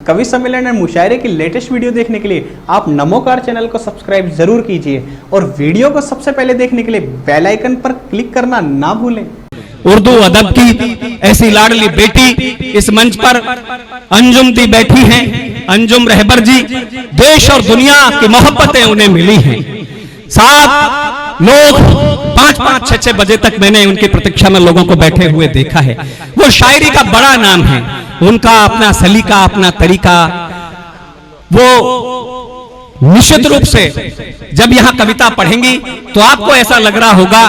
कवि सम्मेलन और मुशायरे की लेटेस्ट वीडियो देखने के लिए आप नमोकार चैनल को सब्सक्राइब जरूर कीजिए और वीडियो को सबसे पहले देखने के लिए बेल आइकन पर क्लिक करना ना भूलें। उर्दू अदब की ऐसी लाडली बेटी इस मंच पर अंजुम दी बैठी हैं। अंजुम रहबर जी, देश और दुनिया की मोहब्बतें उन्हें मिली हैं। साथ लोग 5-5, 6-6 बजे तक मैंने उनकी प्रतीक्षा में लोगों को बैठे हुए देखा है। वो शायरी का बड़ा नाम है, उनका अपना सलीका, अपना तरीका। वो निश्चित रूप से जब यहाँ कविता पढ़ेंगी तो आपको ऐसा लग रहा होगा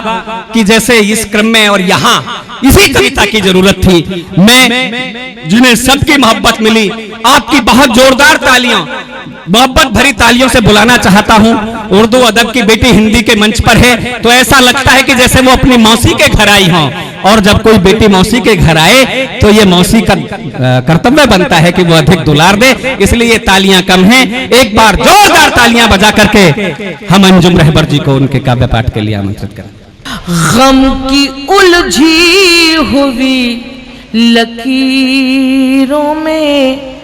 कि जैसे इस क्रम में और यहाँ इसी कविता की जरूरत थी। मैं जिन्हें सबकी मोहब्बत मिली, आपकी बहुत जोरदार तालियां, मोहब्बत भरी तालियों से बुलाना चाहता हूं। उर्दू अदब की बेटी हिंदी के मंच पर है तो ऐसा लगता है कि जैसे वो अपनी मौसी के घर आई हों, और जब कोई बेटी मौसी के घर आए तो ये मौसी का कर्तव्य बनता है कि वो अधिक दुलार दे, इसलिए ये तालियां कम हैं। एक बार जोरदार तालियां बजा करके हम अंजुम रहबर जी को उनके काव्य पाठ के लिए आमंत्रित करें। गम की उलझी हुई लकीरों में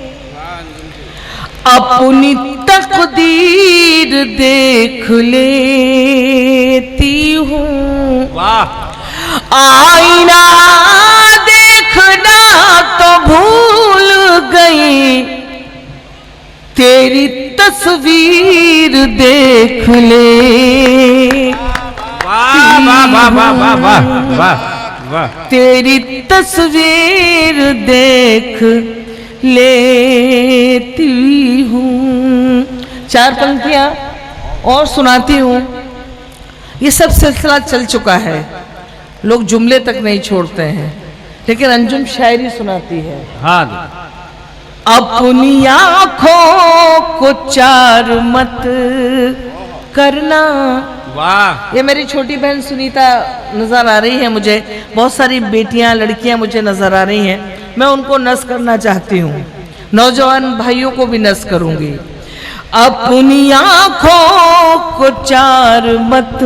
अपनी तकदीर देख लेती हूँ। आईना देखना तो भूल गई, तेरी तस्वीर देख ले। तेरी तस्वीर देख लेती हूँ। 4 पंक्तियाँ और सुनाती हूँ। ये सब सिलसिला चल चुका है, लोग जुमले तक नहीं छोड़ते हैं, लेकिन अंजुम शायरी सुनाती है। हाँ, अपनी आँखों को चार मत करना। वाह। ये मेरी छोटी बहन सुनीता नजर आ रही है मुझे, बहुत सारी बेटियां लड़कियां मुझे नजर आ रही हैं। मैं उनको नस करना चाहती हूँ, नौजवान भाइयों को भी नस करूंगी। अपनी आँखों को चार मत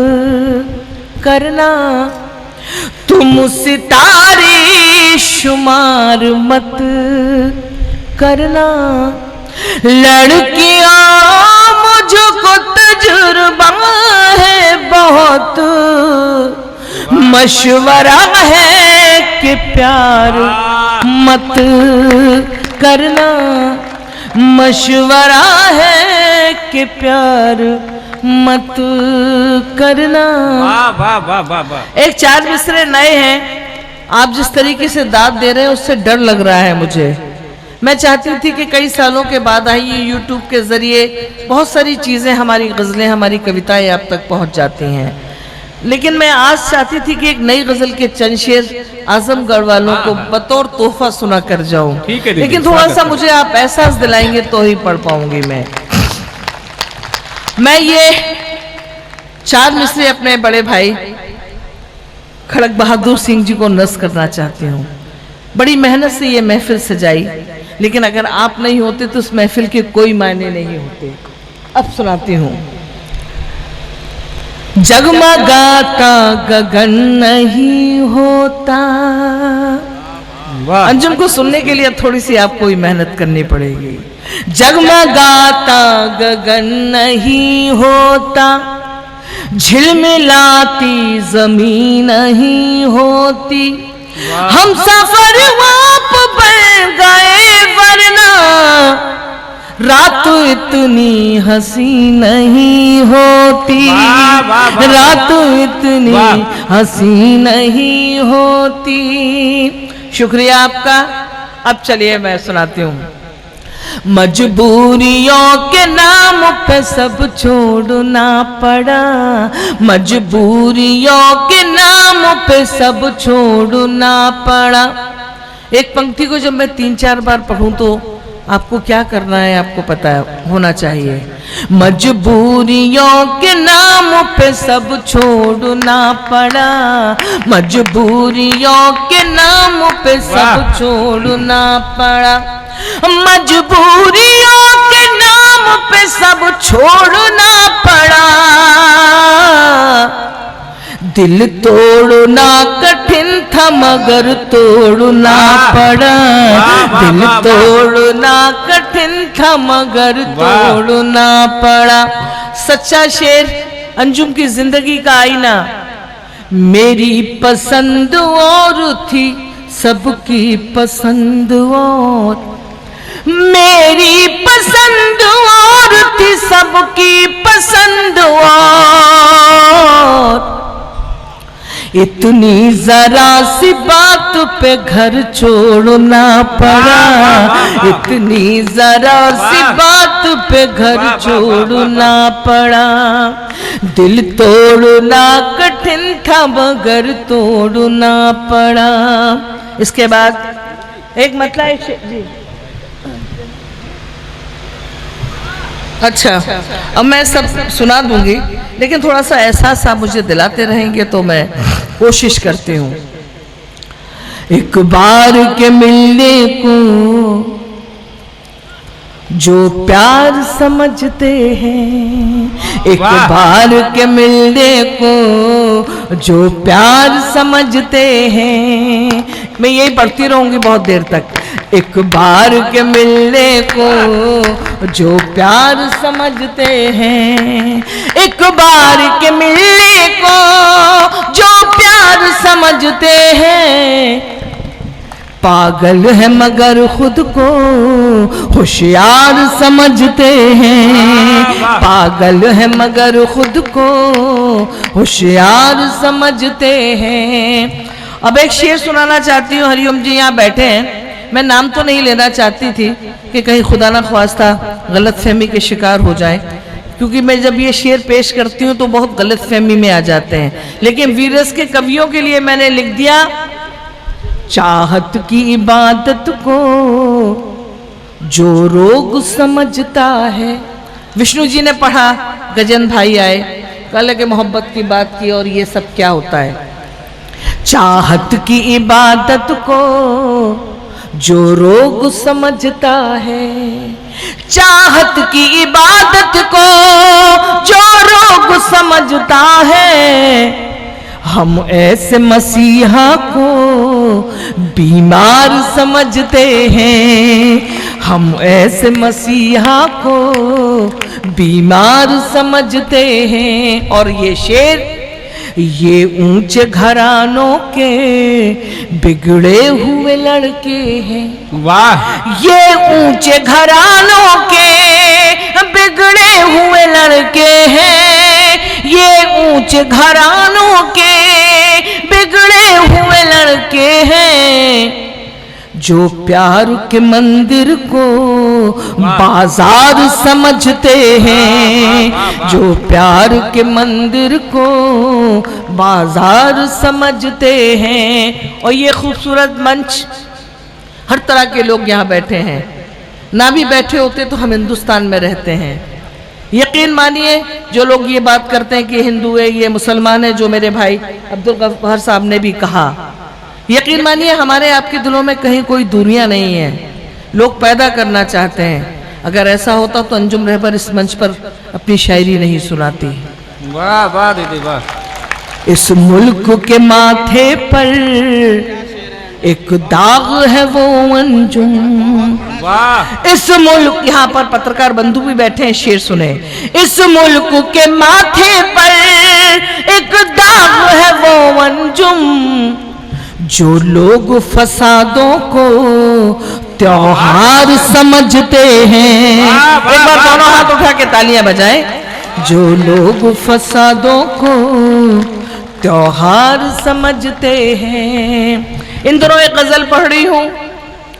करना, तुम सितारे शुमार मत करना। लड़कियां मुझको तजुर्बा है बहुत, मशवरा है कि प्यार मत करना। मशवरा है कि प्यार मत करना। वाह वाह वाह वाह। एक 4 मिसरे नए हैं, आप जिस तरीके से दाद दे रहे हैं उससे डर लग रहा है मुझे। मैं चाहती थी कि कई सालों के बाद आई यूट्यूब के जरिए बहुत सारी चीज़ें, हमारी गज़लें, हमारी कविताएं आप तक पहुंच जाती हैं, लेकिन मैं आज चाहती थी कि एक नई गज़ल के चंद शेर आजमगढ़ वालों को बतौर तोहफा सुना कर जाऊं। लेकिन थोड़ा सा मुझे आप एहसास दिलाएंगे तो ही पढ़ पाऊंगी। मैं ये 4 मिसरे अपने बड़े भाई खड़क बहादुर सिंह जी को नस करना चाहती हूँ। बड़ी मेहनत से ये महफिल सजाई, लेकिन अगर आप नहीं होते तो उस महफिल के कोई मायने नहीं होते। अब सुनाती हूँ। जगमगाता गगन नहीं होता। अंजुम को सुनने के लिए थोड़ी सी आपको ही मेहनत करनी पड़ेगी। जगमगाता गगन नहीं होता, झिलमिलाती जमीन नहीं होती। हम सफर वाप बन गए, वरना रात इतनी हंसी नहीं होती। रात इतनी हंसी नहीं होती। शुक्रिया आपका। अब चलिए मैं सुनाती हूँ। मजबूरियों के नाम पे सब छोड़ना पड़ा। मजबूरियों के नाम पे सब छोड़ना पड़ा। एक पंक्ति को जब मैं 3-4 बार पढ़ूं तो आपको क्या करना है आपको पता होना चाहिए। मजबूरियों के नाम पे सब छोड़ना पड़ा। मजबूरियों के नाम पे सब छोड़ना पड़ा। मजबूरियों के नाम पे सब छोड़ना पड़ा। दिल तोड़ना कठिन था मगर तोड़ना पड़ा, दिल तोड़ना कठिन था मगर तोड़ना पड़ा। सच्चा शेर, अंजुम की जिंदगी का आईना। मेरी पसंद और थी सबकी पसंद और, मेरी पसंद और थी सबकी पसंद और, इतनी जरा सी बात पे घर छोड़ना पड़ा, इतनी जरा सी बात पे घर छोड़ना पड़ा। दिल तोड़ना कठिन था मगर तोड़ना पड़ा। इसके बाद एक मतलब जी, अच्छा अब मैं सब सुना दूंगी, लेकिन थोड़ा सा एहसास आप मुझे दिलाते रहेंगे तो मैं कोशिश करती हूँ। एक बार के मिलने को जो प्यार समझते हैं, एक बार के मिलने को जो प्यार समझते हैं, मैं यही पढ़ती रहूंगी बहुत देर तक। एक बार के मिलने को जो प्यार समझते हैं, एक बार के मिलने को जो प्यार समझते हैं, पागल है मगर खुद को होशियार समझते हैं, पागल है मगर खुद को होशियार समझते हैं। अब एक शेर सुनाना चाहती हूँ। हरिओम जी यहाँ बैठे हैं, मैं नाम तो नहीं लेना चाहती थी कि कहीं खुदा ना ख्वास्ता गलतफहमी के शिकार हो जाए, क्योंकि मैं जब ये शेर पेश करती हूँ तो बहुत गलतफहमी में आ जाते हैं, लेकिन वीरस के कवियों के लिए मैंने लिख दिया, चाहत की इबादत को जो रोग समझता है। विष्णु जी ने पढ़ा, गजन भाई आए, कल के मोहब्बत की बात की और ये सब क्या होता है। चाहत की इबादत को जो रोग समझता है, चाहत की इबादत को जो रोग समझता है, हम ऐसे मसीहा को बीमार समझते हैं, हम ऐसे मसीहा को बीमार समझते हैं। और ये शेर, ये ऊंचे घरानों के बिगड़े हुए लड़के हैं। वाह! ये ऊंचे घरानों के बिगड़े हुए लड़के हैं, ये ऊंचे घरानों के बिगड़े हुए लड़के हैं, जो प्यार के मंदिर को बाजार समझते हैं, जो प्यार के मंदिर को बाजार समझते हैं। और ये खूबसूरत मंच, हर तरह के लोग यहाँ बैठे हैं, ना भी बैठे होते तो हम हिंदुस्तान में रहते हैं। यकीन मानिए, जो लोग ये बात करते हैं कि हिंदू है, ये मुसलमान है, जो मेरे भाई अब्दुल गफ्फार साहब ने भी कहा, यकीन मानिए हमारे आपके दिलों में कहीं कोई दूरियां नहीं है, लोग पैदा करना चाहते हैं। अगर ऐसा होता तो अंजुम रहबर इस मंच पर अपनी शायरी नहीं सुनाती। वाह वाह दीदी वाह! इस मुल्क के माथे पर एक दाग है वो अंजुम। वाह! इस मुल्क, यहाँ पर पत्रकार बंधु भी बैठे हैं, शेर सुने। इस मुल्क के माथे पर एक दाग है वो अंजुम, जो लोग फसादों को त्योहार समझते हैं। एक बार दोनों हाथ उठा के तालियां बजाएं। जो लोग फसादों को त्योहार समझते हैं। इन दिनों एक गजल पढ़ रही हूँ,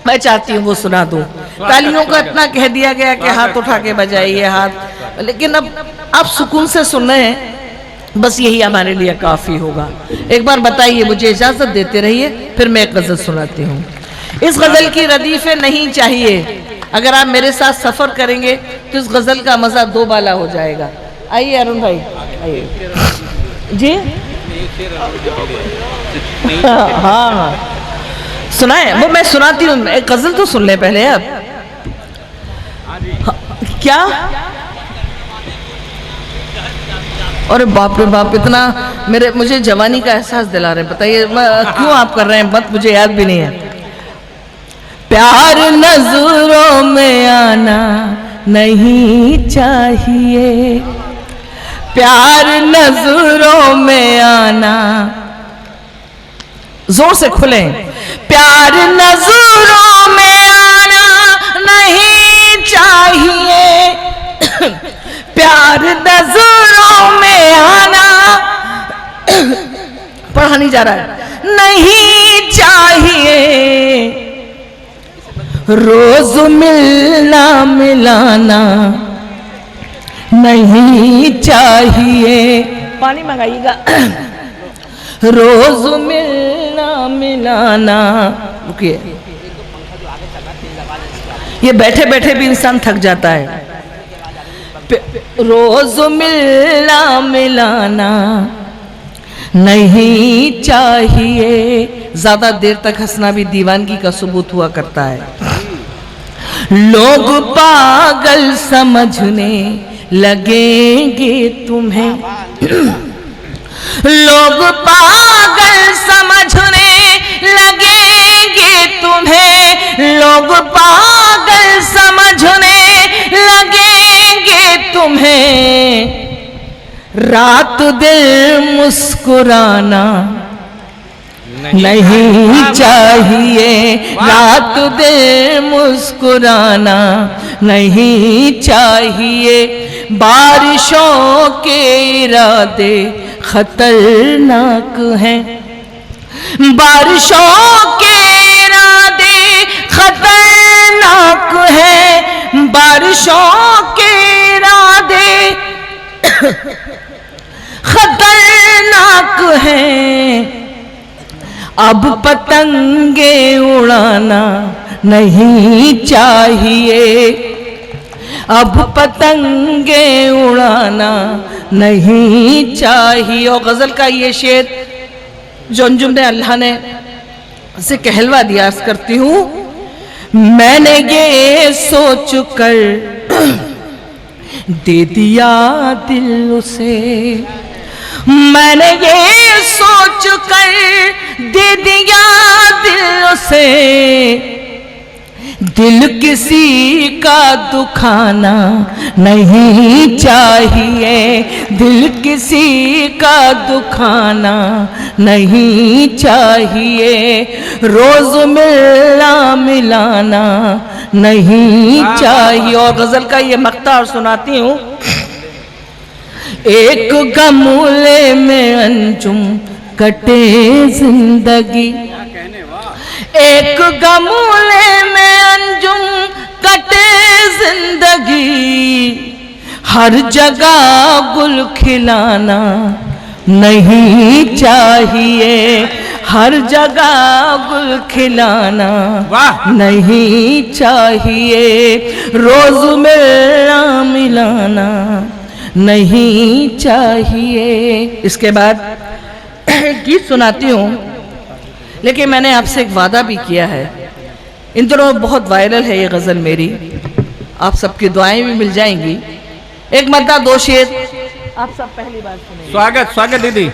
मैं चाहती हूँ वो सुना दूं। तालियों का इतना कह दिया गया कि हाथ उठा के बजाइए हाथ, लेकिन अब आप सुकून से सुन रहे हैं, बस यही हमारे लिए काफी होगा। एक बार बताइए, मुझे इजाजत देते रहिए, फिर मैं एक गजल सुनाती हूँ। इस गजल की रदीफे नहीं चाहिए, अगर आप मेरे साथ सफर करेंगे तो इस गजल का मजा दो बाला हो जाएगा। आइए अरुण भाई, आइए जी। हाँ सुनाए, वो मैं सुनाती हूँ, एक गजल तो सुन ले पहले। अब क्या और बाप रे बाप, इतना मुझे जवानी का एहसास दिला रहे हैं। बताइए क्यों आप कर रहे हैं, मत मुझे याद भी नहीं है। प्यार नजरों में आना नहीं चाहिए, प्यार नजरों में आना, जोर से खुले, प्यार नजरों में आना नहीं चाहिए, प्यार नजरों में आना पढ़ा नहीं जा रहा है, नहीं चाहिए, रोज मिलना मिलाना नहीं चाहिए। पानी मंगाइएगा। रोज मिलना मिलाना, रुकिए, ये बैठे बैठे भी इंसान थक जाता है। रोज मिलना मिलाना नहीं चाहिए। ज्यादा देर तक हंसना भी दीवानगी का सबूत हुआ करता है। लोग पागल समझने लगेंगे तुम्हें, लोग पागल समझने लगेंगे तुम्हें, लोग पागल समझने लगेंगे तुम्हें, रात दिन मुस्कुराना नहीं चाहिए, रात दिन मुस्कुराना नहीं चाहिए। बारिशों के इरादे खतरनाक हैं, बारिशों के इरादे खतरनाक हैं, बारिशों के इरादे खतरनाक हैं। अब पतंगे उड़ाना नहीं चाहिए, अब पतंगे उड़ाना नहीं चाहिए। और गजल का ये शेर जो अंजुम ने अल्लाह ने से कहलवा दिया, अर्ज करती हूँ, मैंने ये सोच कर दे दिया दिल उसे, मैंने ये सोच कर दे दिया दिल उसे, दिल किसी का दुखाना नहीं चाहिए, दिल किसी का दुखाना नहीं चाहिए। रोज मिलना मिलाना नहीं चाहिए। और गजल का ये मक्ता और सुनाती हूँ। एक गमले में अंजुम कटे जिंदगी, एक गमले में अंजुम कटे जिंदगी, हर जगह गुल खिलाना नहीं चाहिए, हर जगह गुल खिलाना नहीं चाहिए। रोज मिलना मिलाना नहीं चाहिए। इसके बाद गीत सुनाती हूँ, लेकिन मैंने आपसे एक वादा भी किया है। इन दिनों बहुत वायरल है ये गज़ल मेरी, आप सबकी दुआएं भी मिल जाएंगी। एक मद्दा दो शेर आप सब पहली बार सुनेंगे। स्वागत स्वागत दीदी।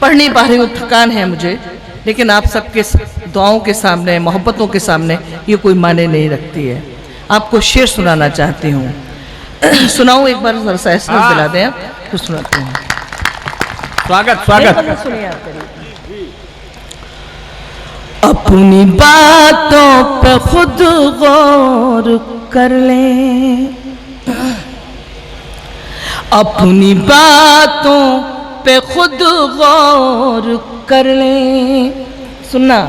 पढ़ नहीं पा रही हूँ, थकान है मुझे, लेकिन आप सबके दुआओं के सामने, मोहब्बतों के सामने ये कोई माने नहीं रखती है। आपको शेर सुनाना चाहती हूँ। सुनाऊँ एक बार, जरा सा एहसास दिला दें आप, तो सुनाती हूँ। स्वागत स्वागत। सुनिए आप। अपनी बातों पे खुद गौर कर लें, अपनी बातों पे खुद गौर कर लें, सुनना,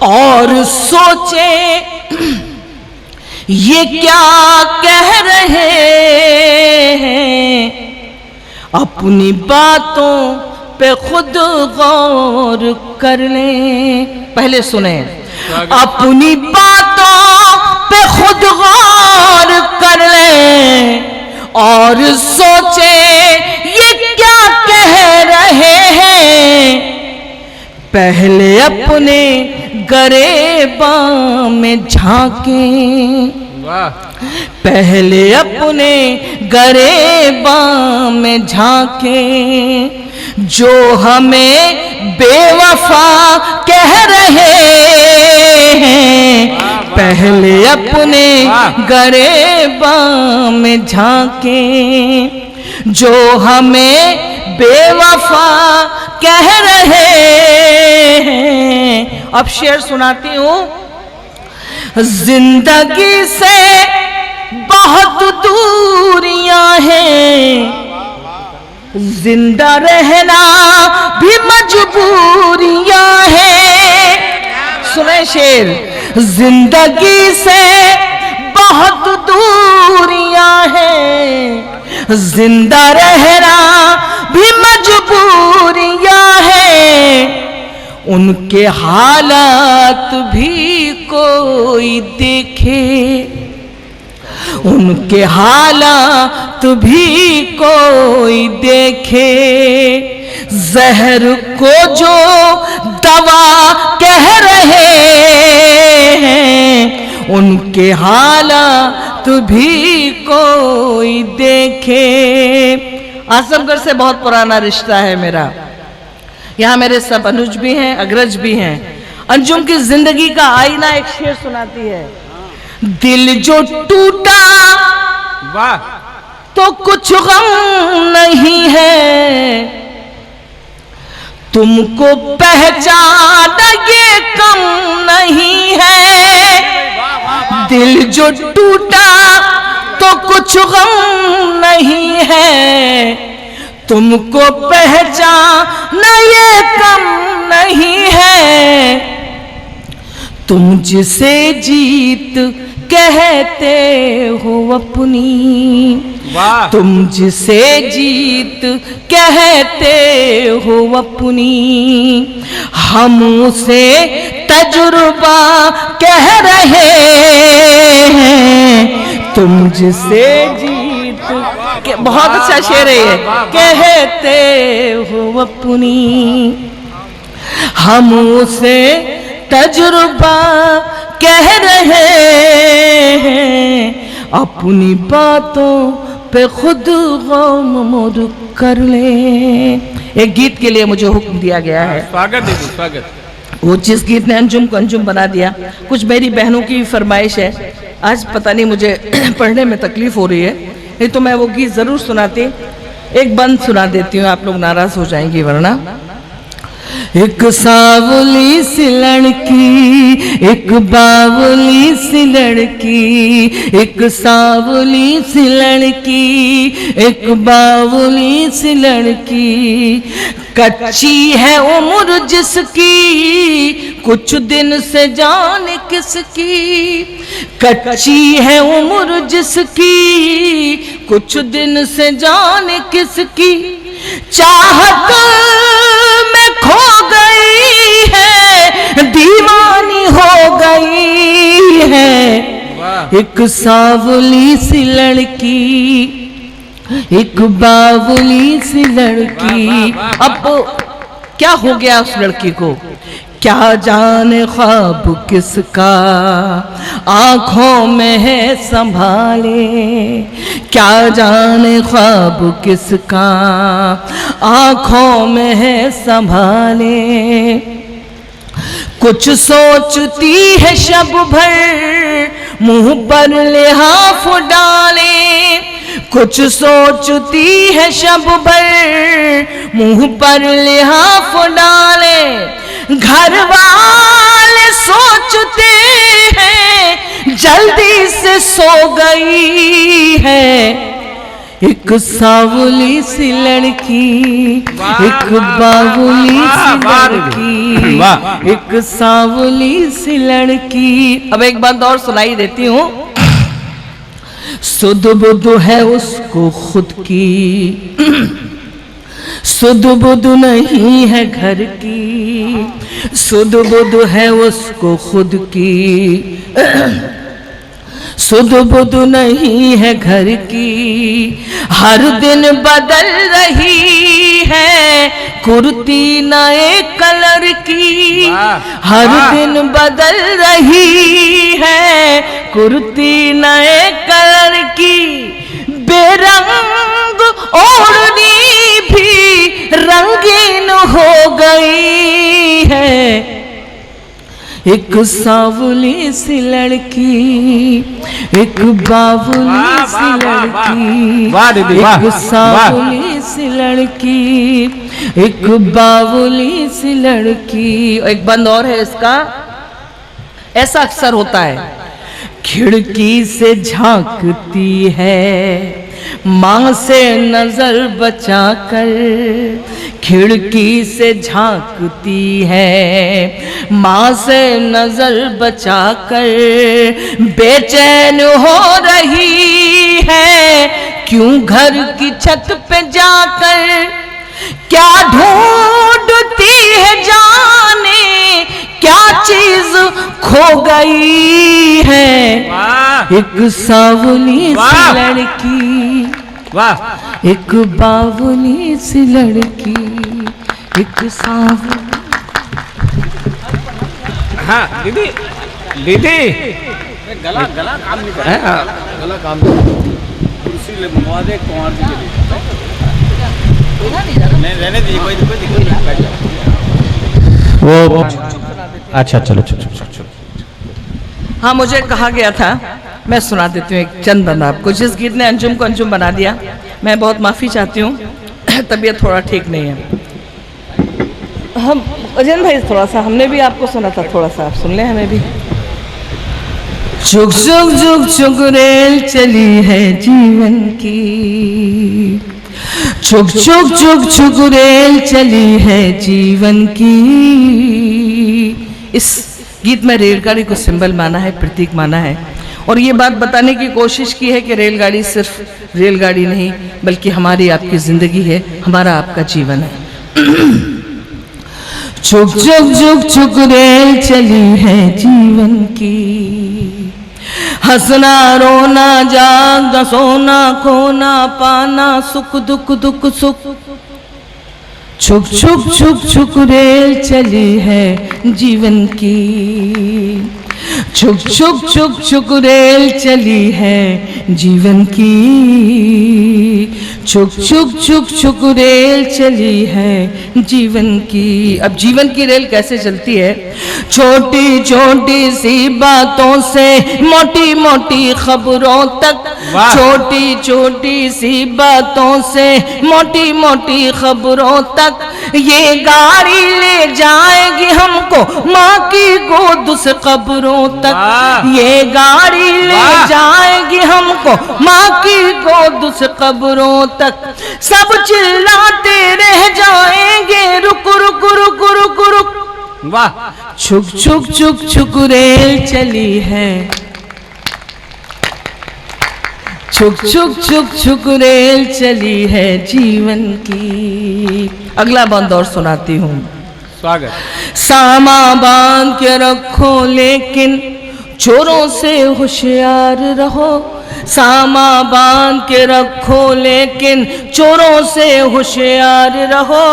और सोचे ये क्या कह रहे हैं, अपनी बातों पे खुद गौर कर लें। पहले सुने, अपनी बातों पे खुद गौर कर लें और सोचे ये क्या कह रहे हैं, पहले अपने गरेबां में झांकें, पहले अपने गरेबां में झांके, जो हमें बेवफा कह रहे हैं, पहले अपने गरेबां में झांके, जो हमें बेवफा कह रहे हैं। अब शेर सुनाती हूं। जिंदगी से बहुत दूरियां हैं, जिंदा रहना भी मजबूरियां हैं। सुने शेर। जिंदगी से बहुत दूरियां हैं, जिंदा रहना भी मजबूरियां हैं, उनके हालात भी कोई देखे, उनके हालात भी कोई देखे, जहर को जो दवा कह रहे हैं, उनके हालात भी कोई देखे। आजमगढ़ से बहुत पुराना रिश्ता है मेरा, यहाँ मेरे सब अनुज भी हैं, अग्रज भी हैं। अंजुम की जिंदगी का आईना एक शेर सुनाती है। दिल जो टूटा वाह, तो कुछ गम नहीं है, तुमको पहचान ये कम नहीं है। दिल जो टूटा तो कुछ गम नहीं है, तुमको पहचान ये कम नहीं है, तुम जिसे जीत कहते हो अपनी, तुम जिसे जीत कहते हो अपनी, हम उसे तजुर्बा कह रहे हैं, तुम जिसे जीत बहुत अच्छा शेर है ये, कहते हो अपनी, हम उसे तजुर्बा कह रहे हैं, अपनी बातों पे खुद गौर कर ले। एक गीत के लिए मुझे हुक्म दिया गया है। स्वागत दीदी, स्वागत। वो जिस गीत ने अंजुम को अंजुम बना दिया, कुछ मेरी बहनों की फरमाइश है। आज पता नहीं मुझे पढ़ने में तकलीफ हो रही है, नहीं तो मैं वो गीत जरूर सुनाती। एक बंद सुना देती हूँ, आप लोग नाराज हो जाएंगी वरना। एक सावली सी लड़की, एक बावली सी लड़की, एक सावली सी लड़की, एक बावली सी लड़की, कच्ची है उम्र जिसकी, कुछ दिन से जाने किसकी, कच्ची है उम्र जिसकी, कुछ दिन से जाने किसकी, चाहत में खो गई है, दीवानी हो गई है। एक सावली सी लड़की, एक बावली सी लड़की। अब क्या हो गया उस लड़की को, क्या जाने ख्वाब किसका आंखों में है संभाले, क्या जाने ख्वाब किसका आंखों में है संभाले, कुछ सोचती है शब भर मुंह पर लिहाफ डाले, कुछ सोचती है शब भर मुंह पर लिहाफ डाले, घर वाले सोचते हैं जल्दी से सो गई है। एक सावली सी लड़की, एक बावली सी लड़की, एक सावली सी लड़की। अब एक बात और सुनाई देती हूँ। सुध बुध है उसको खुद की, सुध बुध नहीं है घर की, सुध बुध है उसको खुद की, सुध बुध नहीं है घर की, हर दिन बदल रही है कुर्ती नए कलर की, हर दिन बदल रही है कुर्ती नए कलर की, बेर रंग ओढ़नी भी रंगीन हो गई है। एक सांवली सी लड़की, एक बावली सी लड़की, एक सांवली सी लड़की, एक बावली सी लड़की। एक बंद और है इसका, ऐसा अक्सर होता है। खिड़की से झांकती है माँ से नजर बचाकर, खिड़की से झांकती है माँ से नजर बचाकर, बेचैन हो रही है क्यों घर की छत पे जाकर, क्या ढूंढती है जाने क्या चीज खो गई है। एक सांवली सी लड़की, एक बावली सी लड़की, एक सांवली। हाँ दीदी, दीदी गला काम नहीं कर रहा, गला काम कुर्सी ले मंगवा दे कुंवर जी के लिए। नहीं रहने दीजिए, कोई दिक्कत नहीं, बैठ जाओ। वो अच्छा चलो चलो चलो। हाँ, मुझे कहा गया था, मैं सुना देती हूँ एक चंद बंद आपको। जिस गीत ने अंजुम को अंजुम बना दिया, मैं बहुत माफ़ी चाहती हूँ, तबीयत थोड़ा ठीक नहीं है। हम अजय भाई थोड़ा सा, हमने भी आपको सुना था, थोड़ा सा आप सुन लें हमें भी। चुक चुक चुक चुक रेल चली है जीवन की, चुक चुक चुक चुक रेल चली है जीवन की। इस गीत में रेलगाड़ी को सिंबल माना है, प्रतीक माना है, और ये बात बताने की कोशिश की है कि रेलगाड़ी सिर्फ रेलगाड़ी नहीं बल्कि हमारी आपकी जिंदगी है, हमारा आपका जीवन है। चुक चुक चुक चुक रेल चली है जीवन की, हंसना रोना जागना सोना खोना पाना सुख दुख दुख सुख। छुक छुक छुक छुक रेल चली है जीवन की, छुक छुक छुक छुक रेल चली है जीवन की, छुक छुक छुक छुक रेल चली है जीवन की। अब जीवन की रेल कैसे चलती है? छोटी छोटी सी बातों से मोटी मोटी खबरों तक, छोटी छोटी सी बातों से मोटी मोटी खबरों तक, ये गाड़ी ले जाएगी हमको माँ की गोद से कब्रों तक, ये गाड़ी ले जाएगी हमको माँ की गोद से कब्रों तक। सब चिल्लाते रह जाएंगे रुक रुक रुक रुक रुक। वाह! छुक छुक छुक छुक रेल चली है, छुक छुक छुक छुक रेल चली है जीवन की। अगला बंद और सुनाती हूँ। स्वागत। सामा बांध के रखो लेकिन चोरों से होशियार रहो, सामा बांध के रखो लेकिन चोरों से होशियार रहो,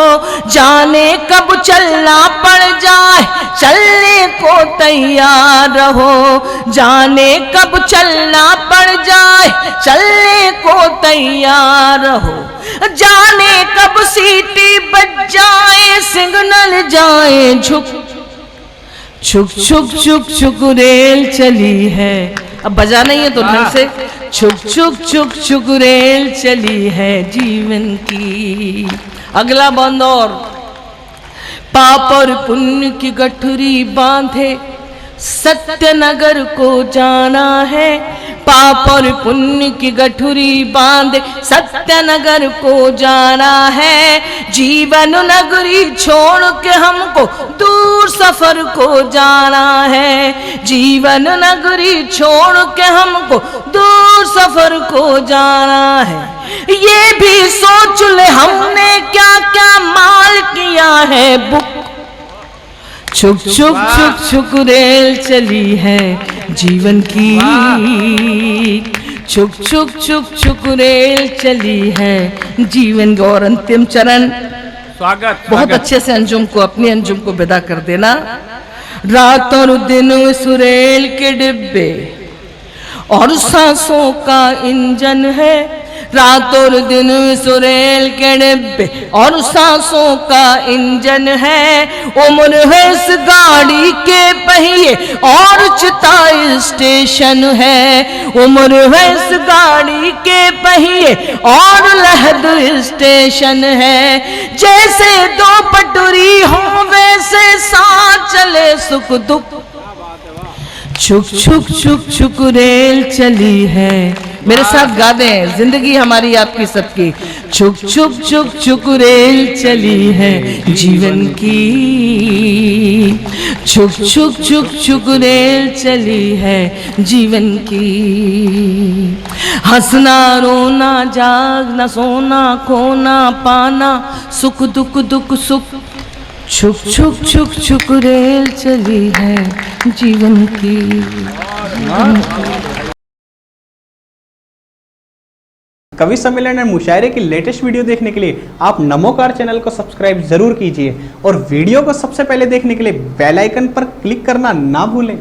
जाने कब चलना पड़ जाए चलने को तैयार रहो, जाने कब चलना पड़ जाए चलने को तैयार रहो, जाने कब सीटी बज जाए सिग्नल जाए झुक। छुक छुक छुक छुक रेल चली है, अब बजा नहीं है तो ढंग से। छुक छुक छुक छुक रेल चली है जीवन की। अगला बंद और। पाप और पुण्य की गठरी बांधे सत्यनगर को जाना है, पाप और पुण्य की गठरी बांधे सत्यनगर को जाना है, जीवन नगरी छोड़ के हमको दूर सफर को जाना है, जीवन नगरी छोड़ के हमको दूर सफर को जाना है। ये भी सोच ले हमने क्या क्या माल किया है बुक। छुक छुक छुक छुक रेल चली है जीवन की, छुक छुक छुक छुक रेल चली है जीवन की। और अंतिम चरण। स्वागत। बहुत अच्छे से अंजुम को, अपनी अंजुम को विदा कर देना। रात और दिन इस रेल के डिब्बे और सांसों का इंजन है, रात और दिन इस रेल के डिब्बे और सांसों का इंजन है। उम्र है इस गाड़ी के पहिए और चिता स्टेशन है। उम्र है इस गाड़ी के पहिए और लहद स्टेशन है। जैसे दो पटरी हो वैसे साथ चले सुख दुख। छुक छुक छुक छुक रेल चली है। मेरे साथ गा दें, जिंदगी हमारी आपकी सबकी। छुक छुक छुक छुक रेल चली है जीवन की। छुक छुक छुक छुक रेल चली है जीवन की। हंसना रोना जागना सोना खोना पाना सुख दुख दुख सुख। छुक छुक छुक छुक रेल चली है जीवन की। कवि सम्मेलन और मुशायरे की लेटेस्ट वीडियो देखने के लिए आप नमोकार चैनल को सब्सक्राइब जरूर कीजिए और वीडियो को सबसे पहले देखने के लिए बेल आइकन पर क्लिक करना ना भूलें।